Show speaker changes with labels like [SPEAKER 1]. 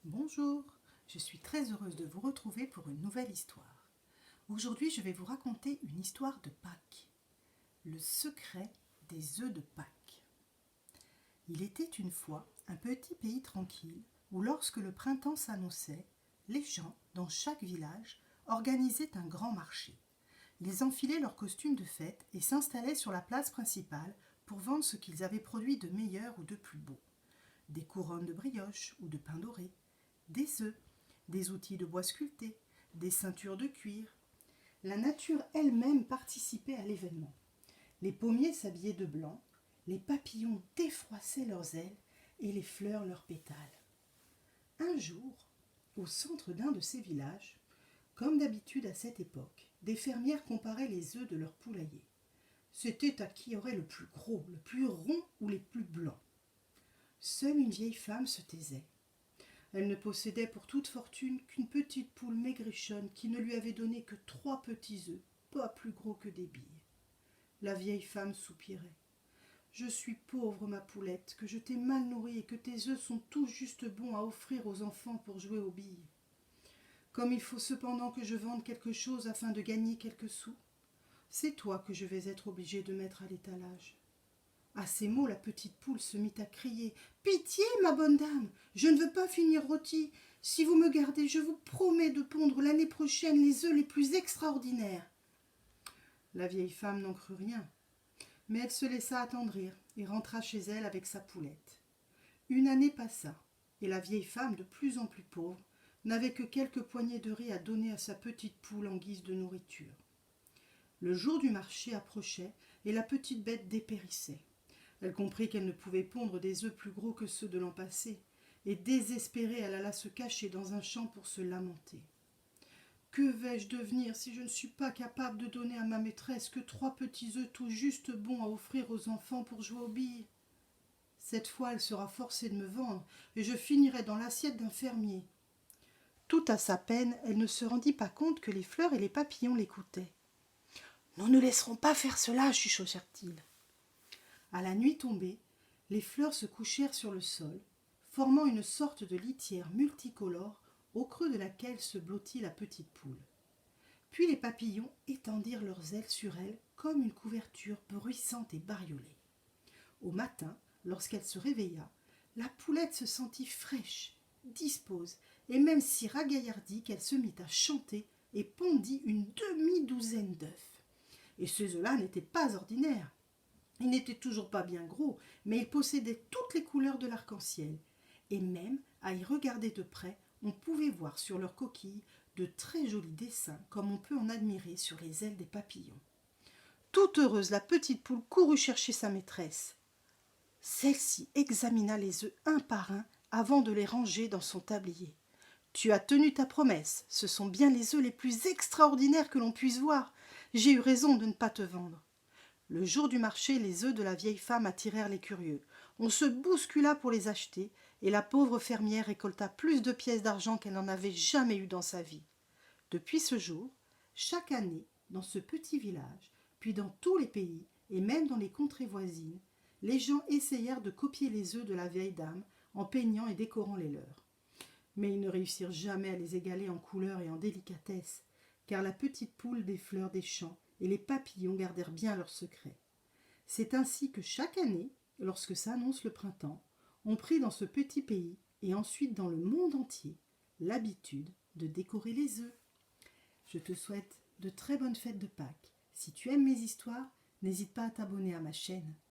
[SPEAKER 1] Bonjour, je suis très heureuse de vous retrouver pour une nouvelle histoire. Aujourd'hui, je vais vous raconter une histoire de Pâques. Le secret des œufs de Pâques. Il était une fois un petit pays tranquille où lorsque le printemps s'annonçait, les gens, dans chaque village, organisaient un grand marché. Ils enfilaient leurs costumes de fête et s'installaient sur la place principale pour vendre ce qu'ils avaient produit de meilleur ou de plus beau. Des couronnes de brioche ou de pain doré, des œufs, des outils de bois sculptés, des ceintures de cuir. La nature elle-même participait à l'événement. Les pommiers s'habillaient de blanc, les papillons défroissaient leurs ailes et les fleurs leurs pétales. Un jour, au centre d'un de ces villages, comme d'habitude à cette époque, des fermières comparaient les œufs de leur poulailler. C'était à qui aurait le plus gros, le plus rond ou les plus blancs. Seule une vieille femme se taisait. Elle ne possédait pour toute fortune qu'une petite poule maigrichonne qui ne lui avait donné que 3 petits œufs, pas plus gros que des billes. La vieille femme soupirait. Je suis pauvre, ma poulette, que je t'ai mal nourrie et que tes œufs sont tout juste bons à offrir aux enfants pour jouer aux billes. Comme il faut cependant que je vende quelque chose afin de gagner quelques sous, c'est toi que je vais être obligée de mettre à l'étalage. À ces mots, la petite poule se mit à crier. Pitié, ma bonne dame, je ne veux pas finir rôtie. Si vous me gardez, je vous promets de pondre l'année prochaine les œufs les plus extraordinaires. La vieille femme n'en crut rien, mais elle se laissa attendrir et rentra chez elle avec sa poulette. Une année passa, et la vieille femme, de plus en plus pauvre, n'avait que quelques poignées de riz à donner à sa petite poule en guise de nourriture. Le jour du marché approchait, et la petite bête dépérissait. Elle comprit qu'elle ne pouvait pondre des œufs plus gros que ceux de l'an passé, et désespérée, elle alla se cacher dans un champ pour se lamenter. Que vais-je devenir si je ne suis pas capable de donner à ma maîtresse que 3 petits œufs tout juste bons à offrir aux enfants pour jouer aux billes? Cette fois, elle sera forcée de me vendre, et je finirai dans l'assiette d'un fermier. Tout à sa peine, elle ne se rendit pas compte que les fleurs et les papillons l'écoutaient. Nous ne laisserons pas faire cela, chuchotèrent-ils. À la nuit tombée, les fleurs se couchèrent sur le sol, formant une sorte de litière multicolore au creux de laquelle se blottit la petite poule. Puis les papillons étendirent leurs ailes sur elle comme une couverture bruissante et bariolée. Au matin, lorsqu'elle se réveilla, la poulette se sentit fraîche, dispose, et même si ragaillardie qu'elle se mit à chanter et pondit une demi-douzaine d'œufs. Et ces œufs-là n'étaient pas ordinaires. Ils n'étaient toujours pas bien gros, mais ils possédaient toutes les couleurs de l'arc-en-ciel. Et même, à y regarder de près, on pouvait voir sur leurs coquilles de très jolis dessins, comme on peut en admirer sur les ailes des papillons. Toute heureuse, la petite poule courut chercher sa maîtresse. Celle-ci examina les œufs un par un avant de les ranger dans son tablier. Tu as tenu ta promesse, ce sont bien les œufs les plus extraordinaires que l'on puisse voir. J'ai eu raison de ne pas te vendre. Le jour du marché, les œufs de la vieille femme attirèrent les curieux. On se bouscula pour les acheter, et la pauvre fermière récolta plus de pièces d'argent qu'elle n'en avait jamais eu dans sa vie. Depuis ce jour, chaque année, dans ce petit village, puis dans tous les pays, et même dans les contrées voisines, les gens essayèrent de copier les œufs de la vieille dame en peignant et décorant les leurs. Mais ils ne réussirent jamais à les égaler en couleur et en délicatesse, car la petite poule des fleurs des champs et les papillons gardèrent bien leur secret. C'est ainsi que chaque année, lorsque s'annonce le printemps, on prit dans ce petit pays et ensuite dans le monde entier l'habitude de décorer les œufs. Je te souhaite de très bonnes fêtes de Pâques. Si tu aimes mes histoires, n'hésite pas à t'abonner à ma chaîne.